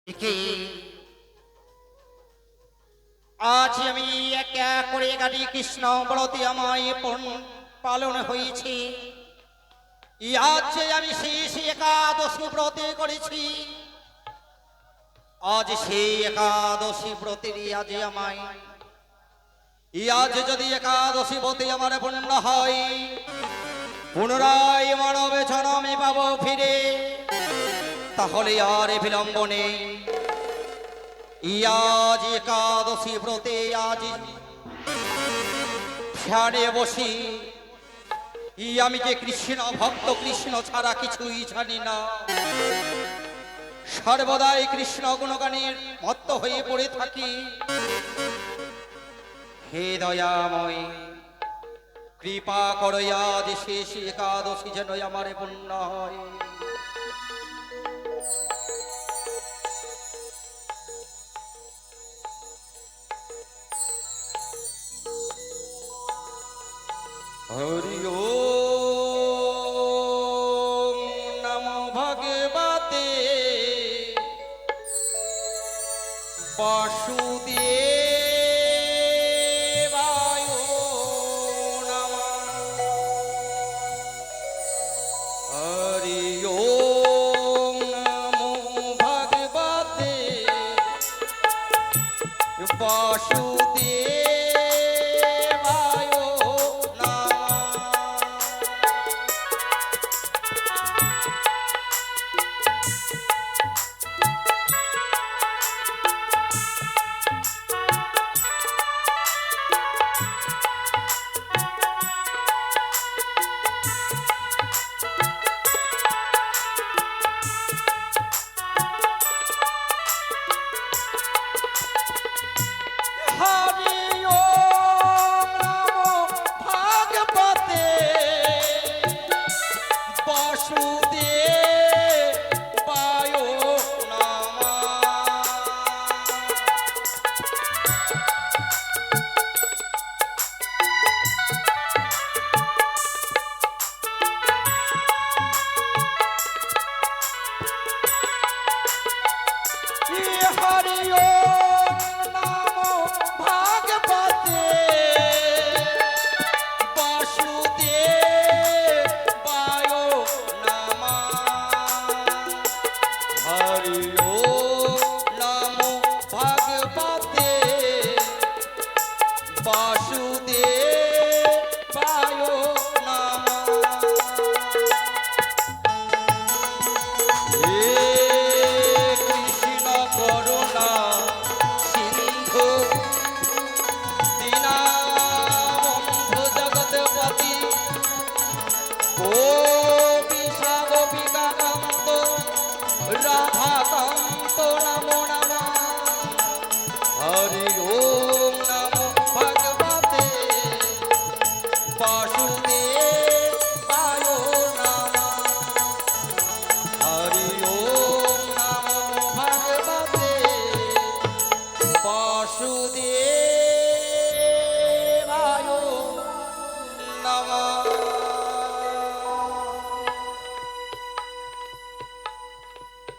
একে আজ আমি এক এক করে গাড়ি কৃষ্ণ ব্রতে আমায় পালন হয়েছে। আজ যে আমি শেষ একাদশী ব্রতে করেছি, আজ সেই একাদশী ব্রতেরই আজ আমায় আজ যদি একাদশী ব্রতে আমার পূর্ণ হয়, পুনরায় মানবে জন্মে পাবো ফিরে, তাহলে আর বিলম্ব নেই। আজ একাদশী ব্রতে আজ ধ্যানে বসি। আমি যে কৃষ্ণ ভক্ত, কৃষ্ণ ছাড়া কিছুই জানি না, সর্বদাই কৃষ্ণ গুণগানের মত্ত হয়ে পড়ে থাকি। হে দয়াময়, কৃপা করো আজ শেষ একাদশী যেন আমার পূর্ণ হয়। হরি ওম নমো ভগবতে বাসুদেবায় নমঃ। হরি ওম নমো ভগবতে বাসুদেবায়।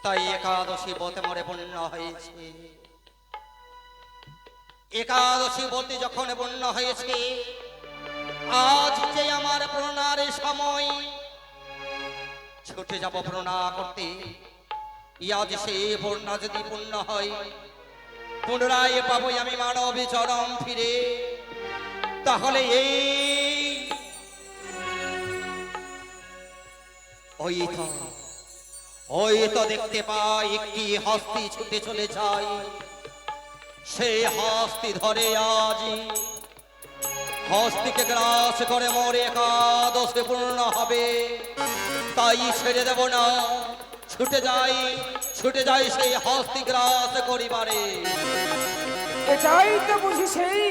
তাই একাদশী ব্রতে মরে পূর্ণ হয়েছে। একাদশী ব্রতে যখন পূর্ণ হয়েছে, আজ যে আমার প্রণার সময়, ছুটে যাব প্রণা করতে। আজ সে পূর্ণা যদি পূর্ণ হয়, পুনরায় পাবো আমি মানব চরম ফিরে। তাহলে ওই তো দেখতে পাই একটি হস্তি ছুটে চলে যায়। সেই হস্তি ধরে আজ হস্তিকে গ্রাস করে মোর একাদশী পূর্ণ হবে। তাই ছেড়ে দেব না, ছুটে যাই সেই হস্তি গ্রাস করিবারে। এটাই তো বুঝি সেই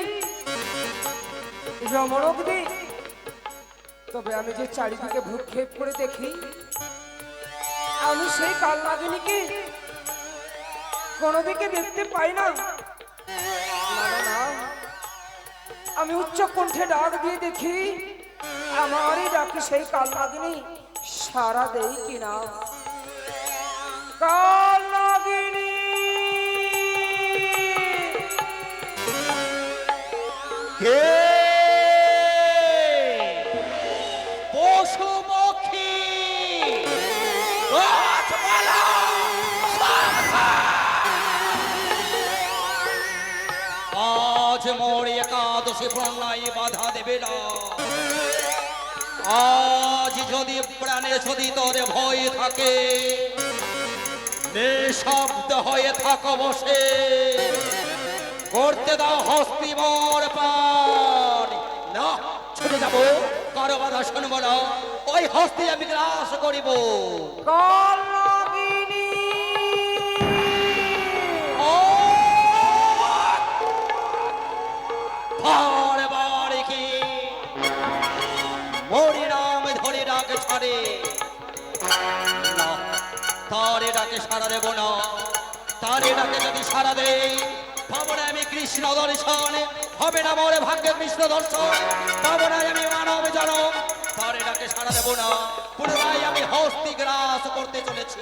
রমণগ্নি। তবে আমি যে চারিদিকে ভ্রুক্ষেপ করে দেখি, আমি সেই কালনাগিনীকে কোনো দিকে দেখতে পাই না। আমি উচ্চ কণ্ঠে ডাক দিয়ে দেখি, আমারই ডাকে সেই কালনাগিনী সারা দেই কিনা। কালনাগিনী মোর একাদশী প্রণয় বাধা দেবে না। আজ যদি প্রাণে যদি তোর ভয় থাকে, নিঃশব্দ হয়ে থাকো বসে, করতে দাও হস্তি মোর পান। না ছুটে যাবো, কারো বাধা শুনবো না, ওই হস্তি আমি গ্রাস করিব। কালনাগিনী বারে কি মরি নাম ধরে ডাক ছাড়ে না, তারে ডাকে সারা দেব না। তারে ডাকে যদি সারা দেই, ভাবনা আমি কৃষ্ণ দর্শন, হবে না মোর ভাগ্যে কৃষ্ণ দর্শন, ভাবনা আমি মানব জনম। তারে ডাকে সারা দেব না, পুনরায় আমি হস্তি গ্রাস করতে চলেছি।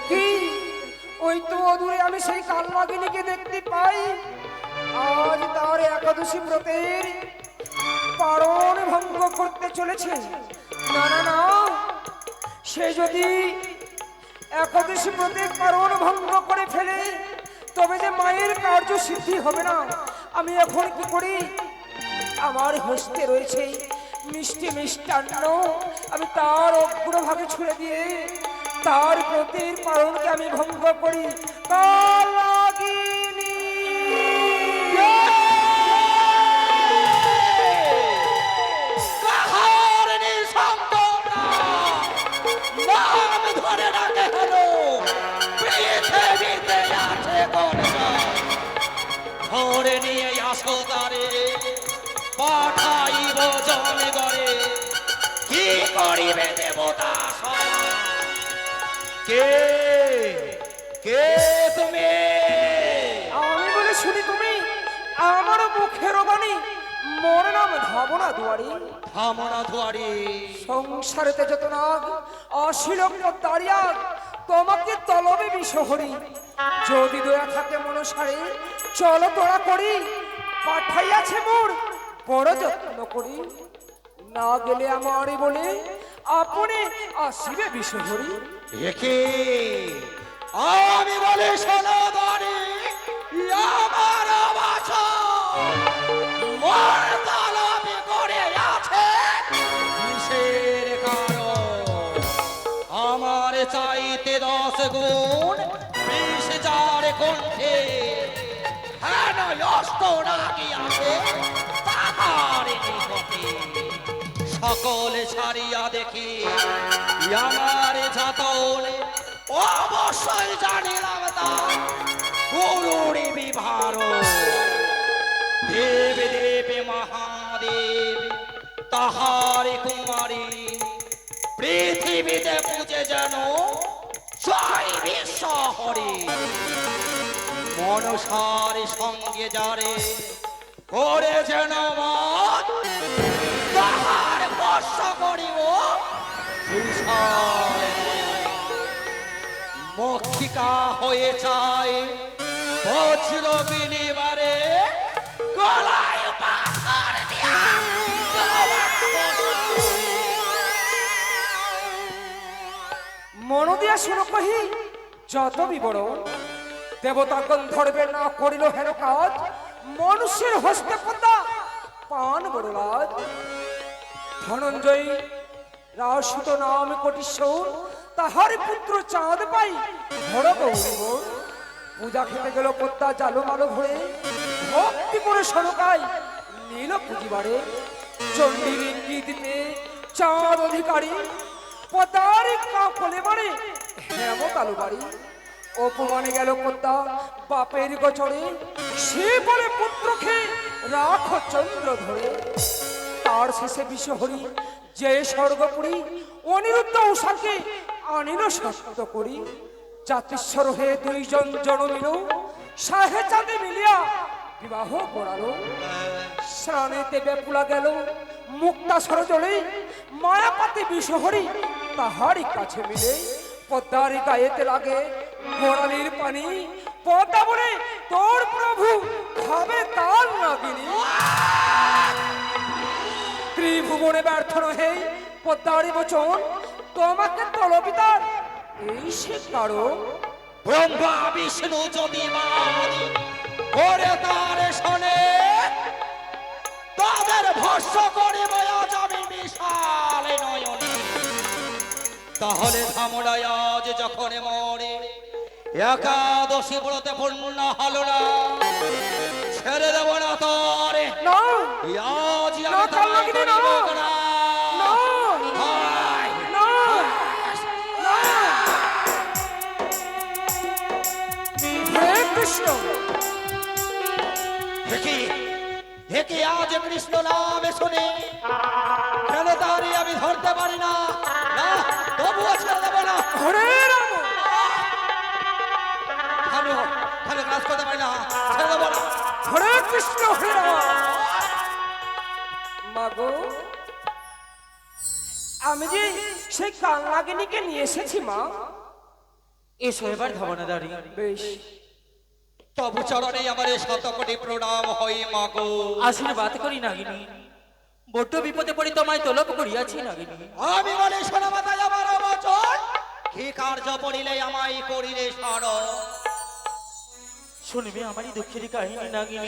কি ওই তো অদূরে আমি সেই কালনাগিনীকে দেখতে পাই। আজ তার একাদশী ব্রতের পারণ ভঙ্গ করতে চলেছে। না না না, সে যদি একাদশী ব্রতের পারণ ভঙ্গ করে ফেলে, তবে যে মায়ের কার্য সিদ্ধি হবে না। আমি এখন কি করি? আমার হস্তে রয়েছে মিষ্টি মিষ্টান্ন, আমি তার অগ্রভাগে ছুড়ে দিয়ে তার ব্রতের পালনকে আমি ভঙ্গ করি। কালনাগিনী নাম ধরে ডাকে হলো, পৃথিবীতে আছে কোন ধরে নিয়ে আসো তারে, পাঠাইব জনে গড়ে, কি করিবে দেবতা সব? কে কে তুমি? আমি বলে শুনি তুমি আমার মুখের বাণী। মোর নাম ভাবনা দুয়ারি। ভামনা ধুয়ারি। সংসারেতে যত নাগ অশীলক দাঁড়িয়া তোমাকে তলবে বিষহরি। যদি দয়া থাকে মনসারে, চলো তোরা করি। পাঠাইয়াছে মোর বড় যত্ন করি। না গেলে আমারই বলে আপনি আসিবে বিষহরি। একে আমি বলে শোনো ধরে, আমার বাছর মোর তলবে করে আছে কিসের কারণ? আমার চাইতে 10 গুণ বিষ যার কণ্ঠে, হ্যাঁ নয় অস্ত্র নাকি আছে তাহার নিকটে। সকলে ছাড়িয়া দেখি আমার যাতন, অবশ্যই জানিলাম তার গুরুর বিভার। দেব দেব মহাদেব তাহার কুমারী, পৃথিবীতে পূজে যেন জয় বিশ্ব হরি। মনসার সঙ্গে যারে করে যেন মত, তাহার বর্ষ করিব মক্ষিকা হয়ে চায় বজ্র বিনিবারে, গলায় পাথর দিয়া মন দিয়া শুনো কহি যত বিবরণ। দেবতা গন্ধর্বে না করিল হেন কাজ, মানুষের হস্তে পদ্মা পান বড় লাজ। ধনঞ্জয়ী রাসুত নাম কোটিশ্বর, তাহার পুত্র চাঁদ পাই বড় গৌরব। পূজা খেতে গেল পদ্মা জালো মালো ভরে, ভক্তি করে সনকাই নীল পুঁজিবারে। চণ্ডীর ইঙ্গিত দিতে চাঁদ অধিকারী, পদ্মার কাকলে মারে হেম কালো বাড়ি। অপমানে গেল পদ্মা বাপের গোচরে, সে বলে পুত্রকে রাখ চন্দ্র ধরে। তার শেষে বিষহরি যে স্বর্গপুরী, অনিরুদ্ধ উষাকে আনিল সত্য করি। জাতিস্বর হয়ে 2 জন জনমিল, সাহে চাঁদে মিলিয়া বিবাহ করালো। স্নানেতে বেপুলা গেল মুক্তা সরজলে, মায়াপাতে বিষহরি তাহারই কাছে মিলে। পদ্মার গায়েতে লাগে গোড়ালির পানি, পদ্মা বলে তোর প্রভু খাবে তার নাগিনী। ত্রিভুবনে ব্যর্থ নহে পদ্মারি বচন, তোমাকে তলবিতার এই সে কারণ। ব্রহ্মা বিষ্ণু যদি মানি ওরে তার শোনে তাদের ভস্য করে বয়া যাবে বিশাল নয়নে। তাহলে ধামরাই আজ যখন মরে একাদশী ব্রতে পূর্ণ হলো না, ছেড়ে দেব না তোরে না আজ না, কালনাগিনী, না। না না না। হে কৃষ্ণ, দেখি আজ কৃষ্ণ নামে শুনে কেন তারে আমি ধরতে পারি না, না তবুও ছেড়ে দেব না। হরে রাম, ভালো ভালো কাজ করতে পারি না, ছেড়ে দেব না। হরে কৃষ্ণ, হরে রাম। মাগো, আমি যে সেই কালনাগিনীকে নিয়ে এসেছি মা। এসো এবার ধাবনা দাঁড়ি। বেশ, তবু চরণে আমার শতকোটি প্রণাম হয় মাগো। আশীর্বাদ করি নাগিনী, বড্ড বিপদে পড়ি তোমায় তলব করিয়াছি নাগিনী। আমি বলি শোনো মাতায় আমার বচন, কি কার্য পড়িলে আমায় করিলে স্মরণ। শুনবে আমারই দুঃখের কাহিনী নাগিনী।